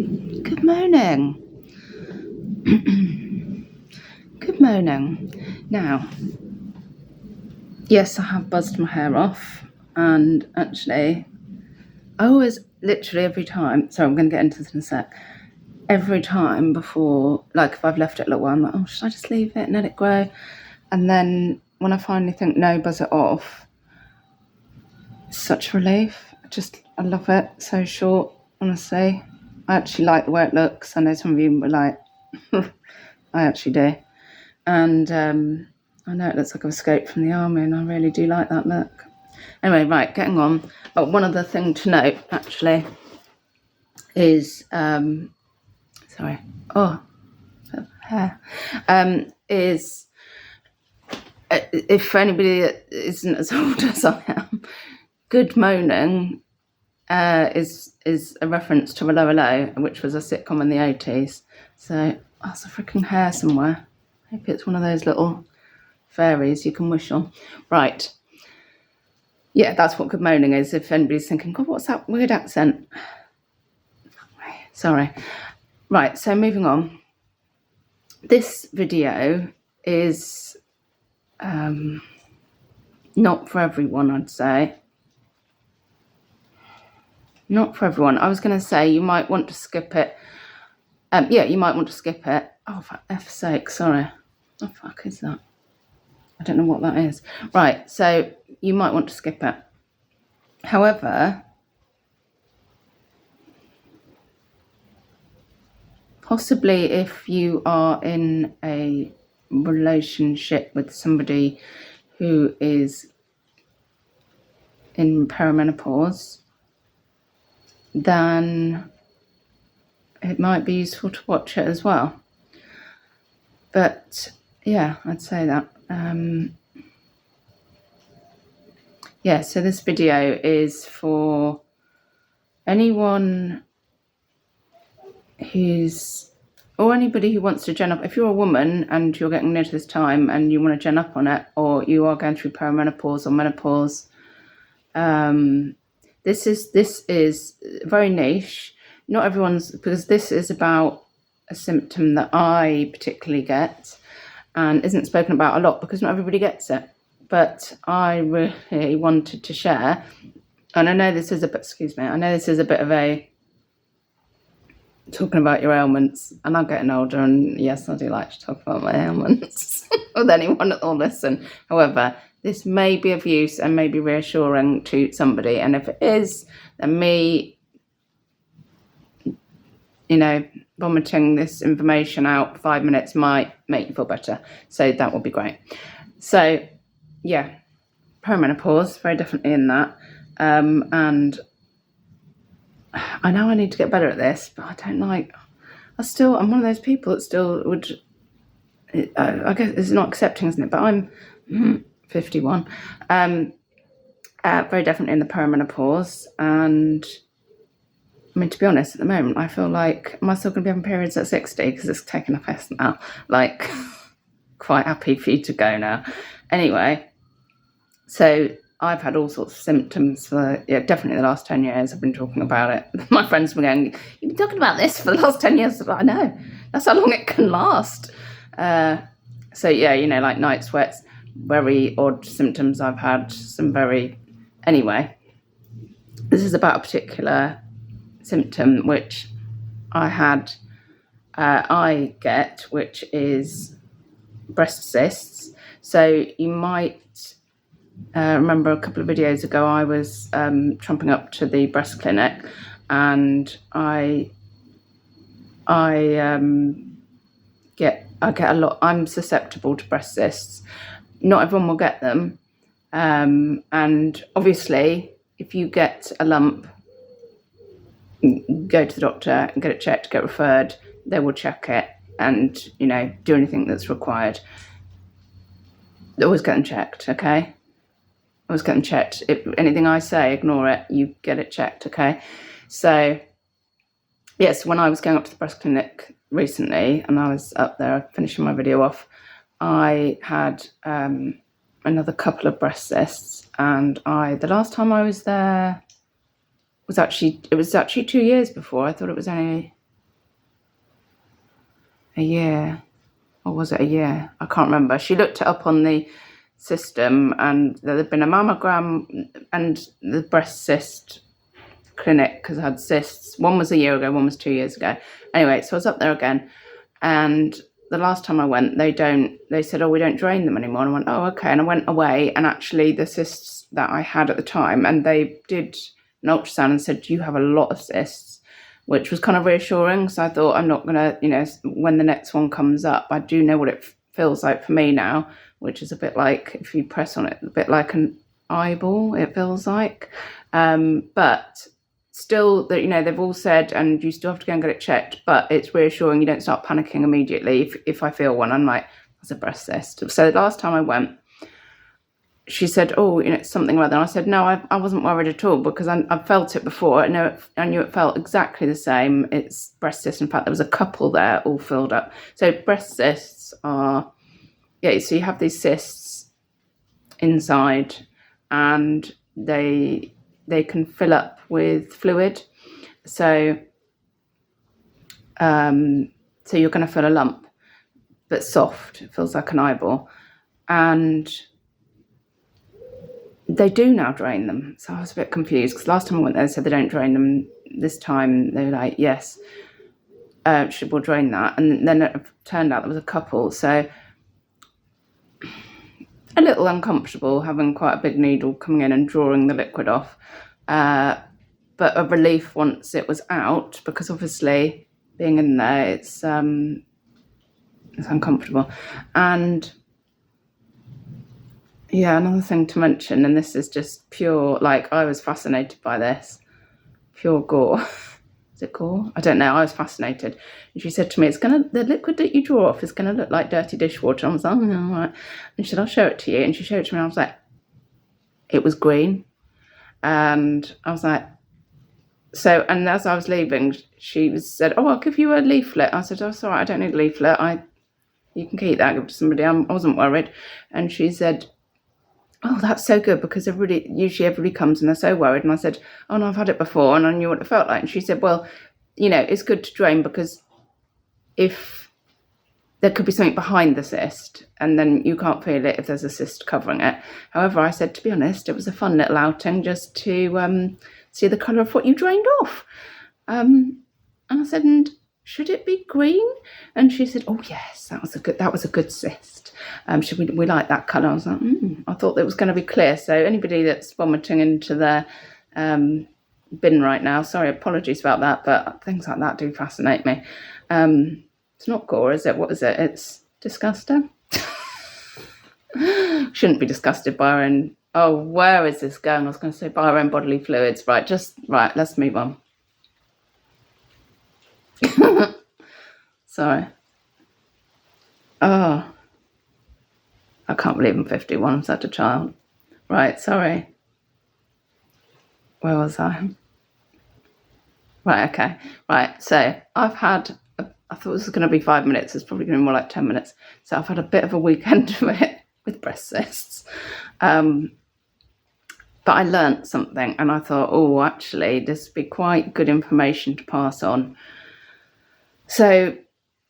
Good morning. Good morning. Now, yes, I have buzzed my hair off, and actually, I always, literally every time, sorry, I'm going to get into this in a sec, every time before, like if I've left it a little while, I'm like, oh, should I just leave it and let it grow? And then when I finally think, no, buzz it off, it's such a relief. I love it. So short, honestly. I actually like the way it looks. I know some of you were like, I actually do. And I know it looks like I've escaped from the army, and I really do like that look. Anyway, right, getting on. Oh, one other thing to note, actually, is is if anybody that isn't as old as I am, good moaning is a reference to Hello Hello, which was a sitcom in the 80s. So that's a freaking hair somewhere. Maybe it's one of those little fairies you can wish on. Right. Yeah, that's what good moaning is. If anybody's thinking, God, what's that weird accent? Sorry. Right, so moving on. This video is not for everyone, I'd say. Not for everyone. I was going to say you might want to skip it. Yeah, you might want to skip it. Oh, for F's sake, sorry. What the fuck is that? I don't know what that is. Right, so you might want to skip it. However, possibly if you are in a relationship with somebody who is in perimenopause, then it might be useful to watch it as well. But yeah, I'd say that. Yeah, so this video is for anyone or anybody who wants to gen up. If you're a woman and you're getting near to this time and you want to gen up on it, or you are going through perimenopause or menopause, this is very niche. Not everyone's, because this is about a symptom that I particularly get and isn't spoken about a lot because not everybody gets it. But I really wanted to share, and I know this is a bit of a talking about your ailments, and I'm getting older, and yes, I do like to talk about my ailments with anyone that will listen. However, this may be of use and may be reassuring to somebody, and if it is, then me, vomiting this information out for 5 minutes might make you feel better. So that would be great. So, yeah, perimenopause, very definitely in that. And I know I need to get better at this, but I'm one of those people that still would, I guess it's not accepting, isn't it? But I'm 51. Very definitely in the perimenopause. And I mean, to be honest, at the moment, I feel like, am I still going to be having periods at 60? Because it's taken a piss now. Like, quite happy for you to go now. Anyway, so I've had all sorts of symptoms for, definitely the last 10 years. I've been talking about it. My friends were going, you've been talking about this for the last 10 years. I know. That's how long it can last. So, yeah, like night sweats, very odd symptoms I've had. Anyway, this is about a particular symptom which I get, which is breast cysts. So you might remember a couple of videos ago I was trumping up to the breast clinic, and I get a lot. I'm susceptible to breast cysts. Not everyone will get them, and obviously if you get a lump, go to the doctor and get it checked, get referred. They will check it and, do anything that's required. Always get them checked, okay? Always get them checked. If anything I say, ignore it. You get it checked, okay? So, yes, when I was going up to the breast clinic recently and I was up there finishing my video off, I had another couple of breast cysts, and the last time I was there, it was actually 2 years before. I thought it was only a year, or was it a year? I can't remember. She looked it up on the system, and there had been a mammogram and the breast cyst clinic, because I had cysts. One was a year ago, one was 2 years ago. Anyway, so I was up there again, and the last time I went, they said, oh, we don't drain them anymore. And I went, oh, okay. And I went away, and actually the cysts that I had at the time, and they did an ultrasound and said, you have a lot of cysts, which was kind of reassuring. So I thought, I'm not going to, when the next one comes up, I do know what it feels like for me now, which is a bit like, if you press on it, a bit like an eyeball, it feels like. But still, that they've all said, and you still have to go and get it checked, but it's reassuring. You don't start panicking immediately if I feel one. I'm like, that's a breast cyst. So the last time I went, she said, oh, it's something like that. And I said, no, I wasn't worried at all, because I felt it before. I knew it felt exactly the same. It's breast cysts. In fact, there was a couple there all filled up. So breast cysts are, so you have these cysts inside, and they can fill up with fluid. So you're going to feel a lump, but soft. It feels like an eyeball. And they do now drain them. So I was a bit confused, because last time I went there, they said they don't drain them. This time they were like, yes, we'll drain that. And then it turned out there was a couple. So a little uncomfortable having quite a big needle coming in and drawing the liquid off. But a relief once it was out, because obviously being in there, it's uncomfortable. And another thing to mention, and this is just pure, like, I was fascinated by this, pure gore. Is it gore? I don't know. I was fascinated. And she said to me, the liquid that you draw off is going to look like dirty dishwater. I was like, oh, all right. And she said, I'll show it to you. And she showed it to me, and I was like, it was green. And I was like, and as I was leaving, she said, oh, I'll give you a leaflet. I said, oh, it's all right, I don't need a leaflet. You can keep that, give it to somebody. I wasn't worried. And she said, oh, that's so good, because usually everybody comes and they're so worried. And I said, oh, no, I've had it before, and I knew what it felt like. And she said, well, it's good to drain, because if there could be something behind the cyst, and then you can't feel it if there's a cyst covering it. However, I said, to be honest, it was a fun little outing just to see the colour of what you drained off. And I said, and should it be green? And she said, oh, yes, that was a good cyst. We like that colour. I was like, I thought it was going to be clear. So anybody that's vomiting into their bin right now, sorry, apologies about that, but things like that do fascinate me. It's not gore, is it? What is it? It's disgusting. Shouldn't be disgusted by our own. Oh, where is this going? I was going to say by our own bodily fluids. Right, let's move on. Sorry. Oh, I can't believe I'm 51. I'm such a child. Right, sorry. Where was I? Right, okay. Right, so I've had, I thought this was going to be 5 minutes. It's probably going to be more like 10 minutes. So I've had a bit of a weekend of it with breast cysts. But I learnt something, and I thought, oh, actually, this would be quite good information to pass on. So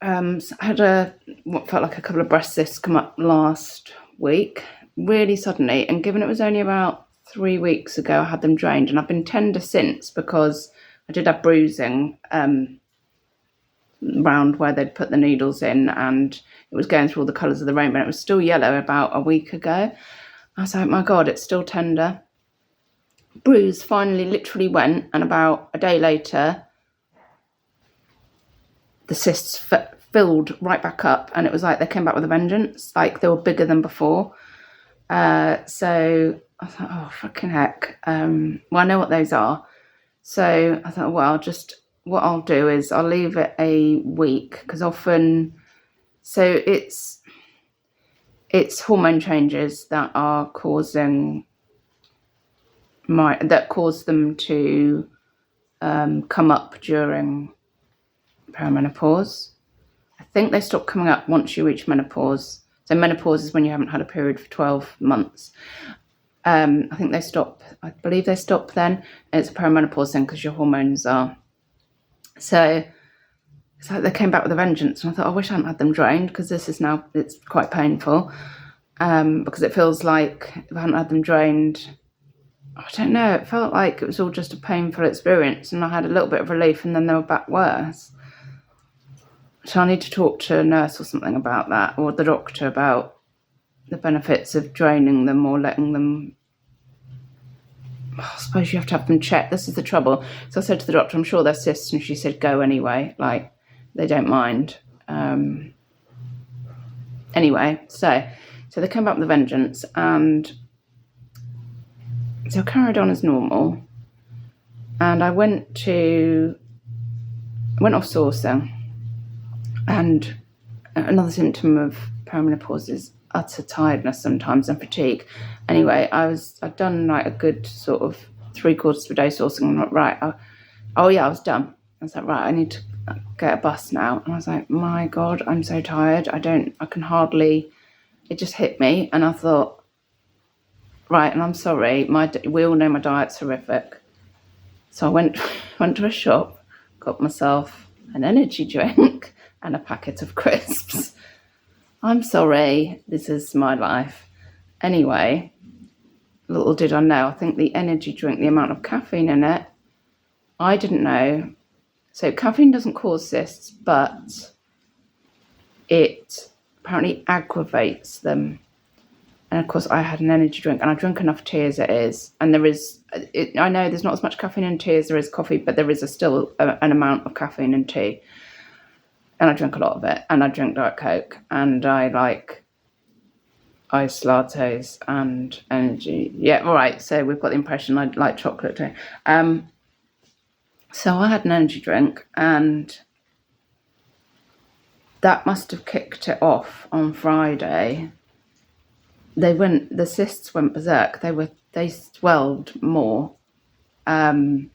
I had what felt like a couple of breast cysts come up last week, really suddenly. And given it was only about 3 weeks ago, I had them drained. And I've been tender since, because I did have bruising around where they'd put the needles in, and it was going through all the colours of the rainbow. And it was still yellow about a week ago. I was like, my God, it's still tender. Bruise finally literally went, and about a day later, the cysts filled right back up, and it was like they came back with a vengeance, like they were bigger than before. So I thought, oh, fucking heck. Well, I know what those are. So I thought, well, what I'll do is I'll leave it a week, because often, so it's hormone changes that are causing that cause them to come up during perimenopause. I think they stop coming up once you reach menopause. So menopause is when you haven't had a period for 12 months. I believe they stop then. It's a perimenopause thing, because your hormones are. So it's like they came back with a vengeance, and I thought, I wish I hadn't had them drained, because it's quite painful, because it feels like if I hadn't had them drained, I don't know, it felt like it was all just a painful experience, and I had a little bit of relief, and then they were back worse. So I need to talk to a nurse or something about that, or the doctor, about the benefits of draining them or letting them. I suppose you have to have them checked. This is the trouble. So I said to the doctor, I'm sure they're cysts, and she said, go anyway, like, they don't mind. Anyway, so they came back with a vengeance, and so I carried on as normal, and I went off sourcing. And another symptom of perimenopause is utter tiredness sometimes, and fatigue. Anyway, I'd done like a good sort of 3/4 of a day sourcing. I'm like, right, I was done. I was like, right, I need to get a bus now. And I was like, my God, I'm so tired. I can hardly, it just hit me. And I thought, right, and I'm sorry, we all know my diet's horrific. So I went to a shop, got myself an energy drink and a packet of crisps. I'm sorry, this is my life. Anyway, little did I know, I think the energy drink, the amount of caffeine in it, I didn't know. So caffeine doesn't cause cysts, but it apparently aggravates them. And of course, I had an energy drink, and I drink enough tea as it is. And I know there's not as much caffeine in tea as there is coffee, but there is still an amount of caffeine in tea. And I drink a lot of it. And I drink Diet Coke. And I like iced lattes and energy. Yeah, all right. So we've got the impression I like chocolate too. So I had an energy drink, and that must have kicked it off on Friday. The cysts went berserk. They swelled more. I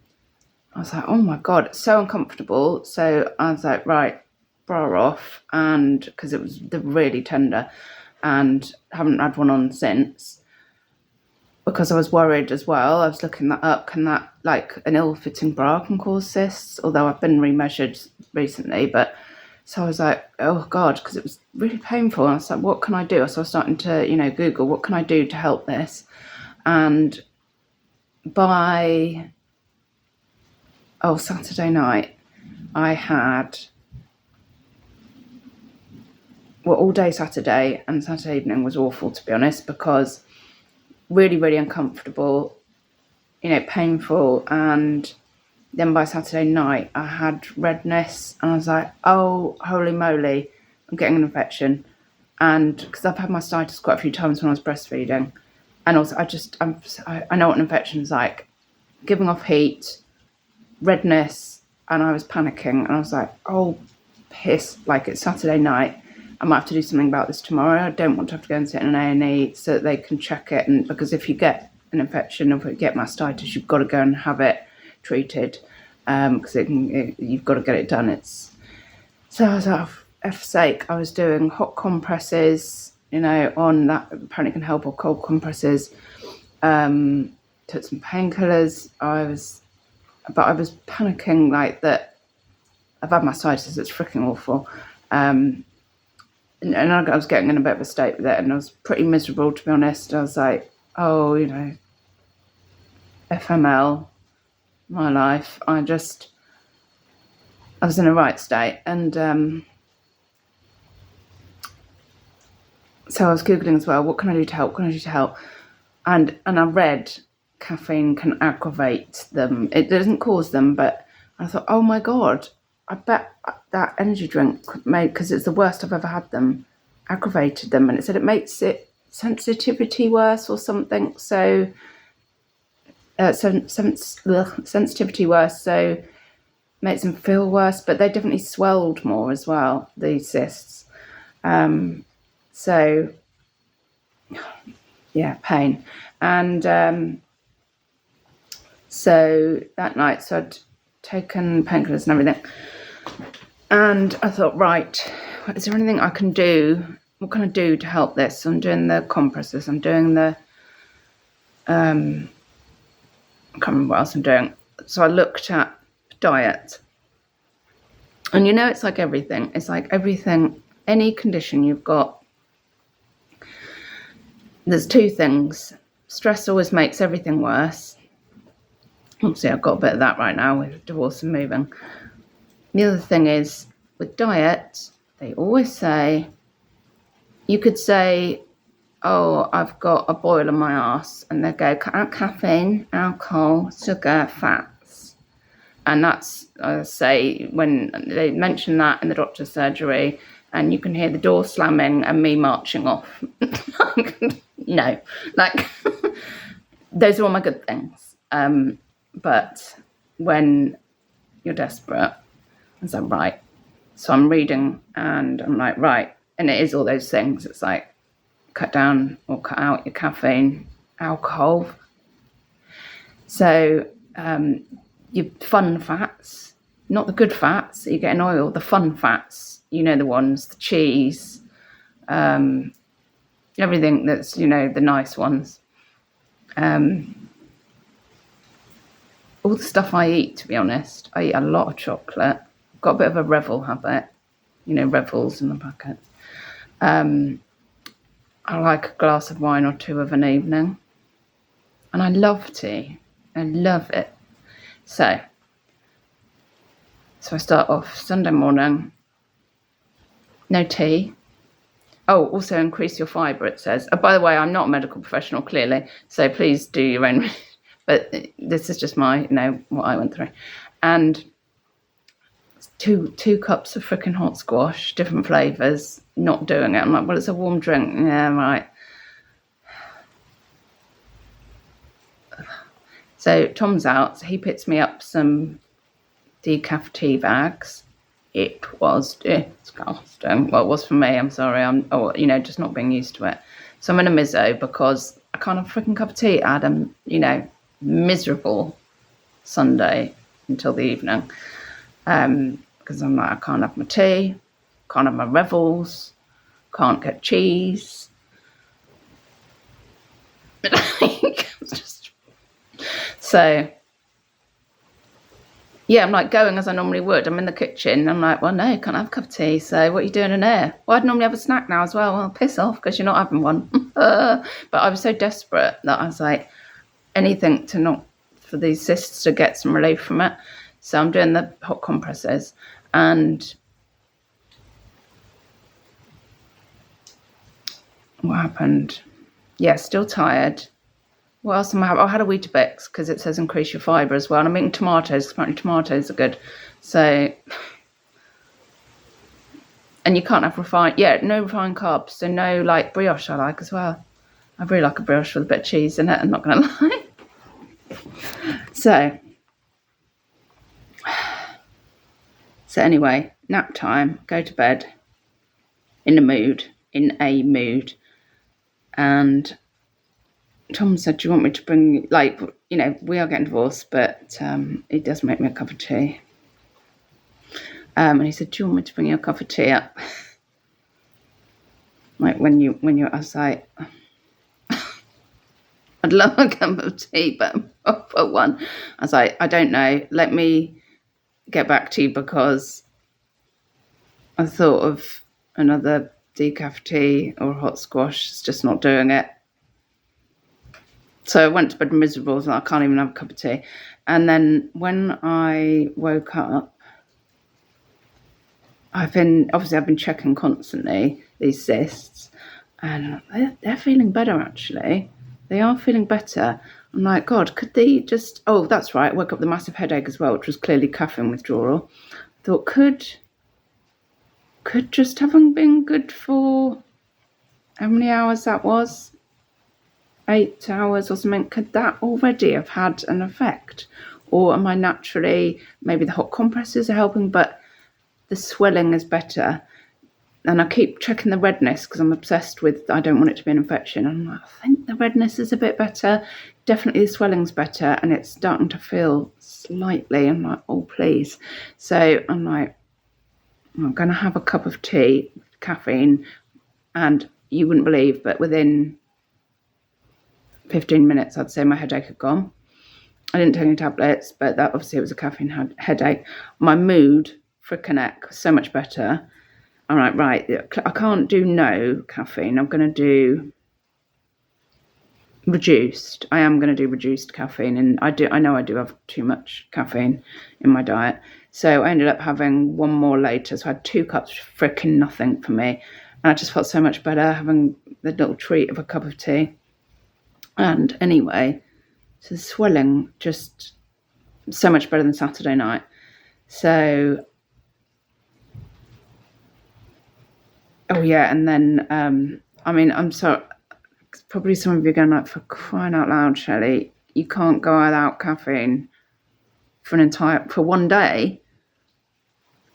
was like, oh my God, it's so uncomfortable. So I was like, right, bra off, and because they're really tender, and haven't had one on since, because I was worried as well. I was looking that up. Can that, like, an ill-fitting bra can cause cysts? Although I've been remeasured recently, but so I was like, oh God, because it was really painful. And I was like, what can I do? So I was starting to, Google, what can I do to help this? And by Saturday night, I had, all day Saturday, and Saturday evening was awful, to be honest, because really, really uncomfortable, painful. And then by Saturday night, I had redness, and I was like, oh, holy moly, I'm getting an infection. And because I've had mastitis quite a few times when I was breastfeeding. And also, I know what an infection's like. Giving off heat, redness, and I was panicking. And I was like, oh, piss, like, it's Saturday night. I might have to do something about this tomorrow. I don't want to have to go and sit in an A&E so that they can check it. And because if you get an infection, or if you get mastitis, you've got to go and have it treated, because you've got to get it done. So I was like, for F's sake, I was doing hot compresses, on that apparently can help, or cold compresses. Took some painkillers. I was panicking, like, that I've had mastitis. It's freaking awful. And I was getting in a bit of a state with it, and I was pretty miserable, to be honest. I was like, oh, FML, my life. I was in a right state. And so I was Googling as well, what can I do to help? And I read caffeine can aggravate them. It doesn't cause them, but I thought, oh my God, I bet that energy drink because it's the worst I've ever had them, aggravated them. And it said it makes it sensitivity worse or something. So sensitivity worse, so makes them feel worse, but they definitely swelled more as well, these cysts. So yeah, pain. And so that night, so I'd taken painkillers and everything, and I thought, right, is there anything I can do? What can I do to help this? So I'm doing the compresses, I'm doing the I can't remember what else I'm doing. So I looked at diet, And it's like everything. It's like everything, any condition you've got, there's two things. Stress always makes everything worse. Obviously, I've got a bit of that right now with divorce and moving. The other thing is, with diet, they always say, you could say, oh, I've got a boil in my arse, and they go, cut out caffeine, alcohol, sugar, fats. And that's, I say, when they mention that in the doctor's surgery, and you can hear the door slamming and me marching off. No, like, those are all my good things. But when you're desperate, and so, right, so I'm reading and I'm like, right, and it is all those things. It's like, cut down or cut out your caffeine, alcohol. So your fun fats, not the good fats that you get in oil, the fun fats, the ones, the cheese, everything that's, the nice ones. All the stuff I eat, to be honest, I eat a lot of chocolate. I've got a bit of a Revel habit, Revels in the packet. I like a glass of wine or two of an evening. And I love tea. I love it. So I start off Sunday morning, no tea. Oh, also increase your fibre, it says. Oh, by the way, I'm not a medical professional, clearly, so please do your own. But this is just my, what I went through. And two cups of freaking hot squash, different flavours, not doing it. I'm like, well, it's a warm drink. Yeah, right. So Tom's out, so he picks me up some decaf tea bags. It was disgusting. Well, it was for me. I'm sorry. I'm just not being used to it. So I'm in a miso because I can't have a freaking cup of tea. I had a, miserable Sunday until the evening. Because I'm like, I can't have my tea, can't have my Revels, can't get cheese. So, yeah, I'm like going as I normally would. I'm in the kitchen. I'm like, well, no, can't have a cup of tea. So what are you doing in here? Well, I'd normally have a snack now as well. Well, piss off because you're not having one. But I was so desperate that I was like, anything for these cysts to get some relief from it. So I'm doing the hot compresses. And what happened? Yeah, still tired. What else am I having? I had a Weetabix because it says increase your fibre as well. And I'm eating tomatoes. Apparently tomatoes are good. So, and you can't have no refined carbs. So no like brioche I like as well. I really like a brioche with a bit of cheese in it. I'm not going to lie. So anyway, nap time, go to bed in a mood. And Tom said, do you want me to bring, we are getting divorced, but he does make me a cup of tea. And he said, do you want me to bring you a cup of tea up? Like when you're, I was like, I'd love a cup of tea, but for one, I was like, I don't know. Let me get back to you because I thought of another decaf tea or hot squash. It's just not doing it. So I went to bed miserable. So I can't even have a cup of tea. And then when I woke up, I've been checking constantly these cysts, and they're feeling better actually. They are feeling better. I'm like, God, could they just? Oh, that's right. I woke up with a massive headache as well, which was clearly caffeine withdrawal. Thought could just having been good for how many hours that was? 8 hours or something, could that already have had an effect? Or am I naturally, maybe the hot compresses are helping, but the swelling is better. And I keep checking the redness because I'm obsessed with, I don't want it to be an infection. I'm like, I think the redness is a bit better. Definitely the swelling's better and it's starting to feel slightly. I'm like, oh, please. So I'm like, I'm going to have a cup of tea, caffeine, and you wouldn't believe, but within 15 minutes, I'd say my headache had gone. I didn't take any tablets, but that obviously it was a caffeine headache. My mood freaking heck, so much better. I'm like, right, I can't do no caffeine. I'm going to do reduced. I am going to do reduced caffeine, and I know I do have too much caffeine in my diet. So I ended up having one more later. So I had 2 cups, freaking nothing for me. And I just felt so much better having the little treat of a cup of tea. And anyway, so the swelling just so much better than Saturday night. So, oh yeah, and then, I mean, I'm sorry, probably some of you are going like, for crying out loud, Shelley, you can't go without caffeine for one day.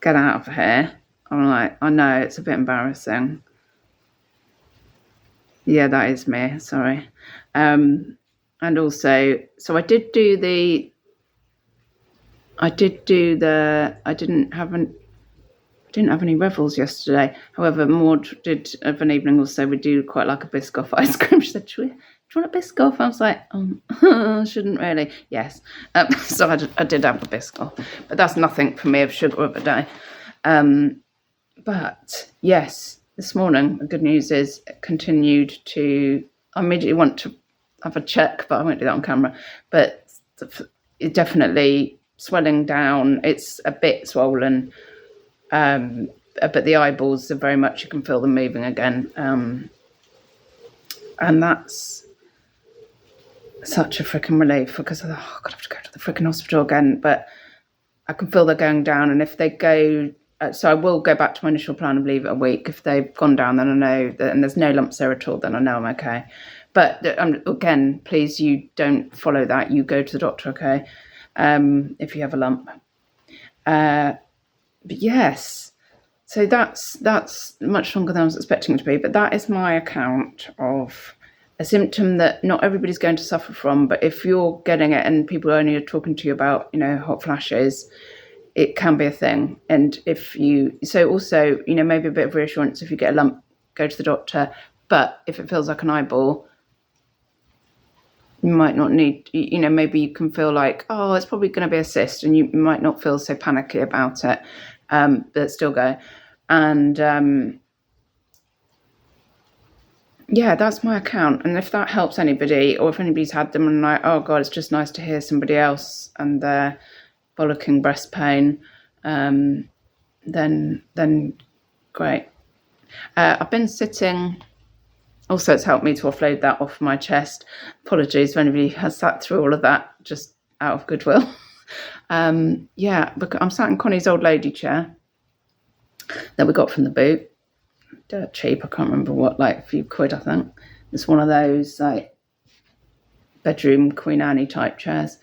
Get out of here. I'm like, I know, it's a bit embarrassing. Yeah, that is me, sorry. And also, so I didn't have any revels yesterday. However, Maud did of an evening also. We do quite like a Biscoff ice cream. She said, do you want a Biscoff? I was like, I shouldn't really. Yes. So I did have a Biscoff. But that's nothing for me of sugar of a day. But yes, this morning, the good news is it continued to, I immediately want to have a check, but I won't do that on camera. But it definitely swelling down. It's a bit swollen. But the eyeballs are very much, you can feel them moving again. And that's such a freaking relief because God, I have to go to the freaking hospital again. But I can feel they're going down. And if they go, so I will go back to my initial plan and leave it a week. If they've gone down, then I know that, and there's no lumps there at all, then I know I'm okay. But again, please, you don't follow that. You go to the doctor, okay? If you have a lump. But yes, so that's much longer than I was expecting it to be. But that is my account of a symptom that not everybody's going to suffer from. But if you're getting it and people only are talking to you about, hot flashes, it can be a thing. And so also, maybe a bit of reassurance if you get a lump, go to the doctor. But if it feels like an eyeball, you might not need, maybe you can feel like, oh, it's probably going to be a cyst, and you might not feel so panicky about it, but still go. And yeah, that's my account. And if that helps anybody, or if anybody's had them and like, oh God, it's just nice to hear somebody else and their bollocking breast pain, then great. I've been sitting. Also, it's helped me to offload that off my chest. Apologies if anybody has sat through all of that, just out of goodwill. Yeah, because I'm sat in Connie's old lady chair that we got from the boot. Dirt cheap, I can't remember what, like a few quid, I think. It's one of those like bedroom Queen Annie type chairs.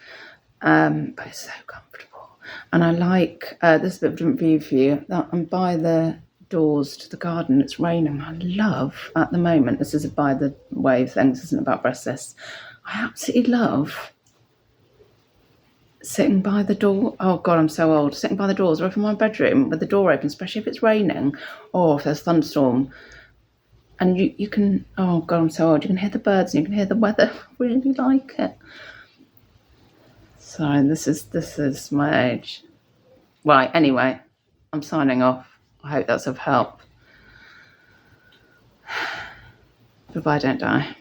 But it's so comfortable. And I like, this is a bit of a different view for you, that I'm by the doors to the garden. It's raining. I love at the moment, this is a by the way thing, this isn't about breast cysts. I absolutely love sitting by the door. Oh God, I'm so old. Sitting by the doors, or if in my bedroom with the door open, especially if it's raining or if there's a thunderstorm, and you can, oh God, I'm so old, you can hear the birds and you can hear the weather. I really like it. So this is my age. Right, anyway, I'm signing off. I hope that's of help. Goodbye, don't die.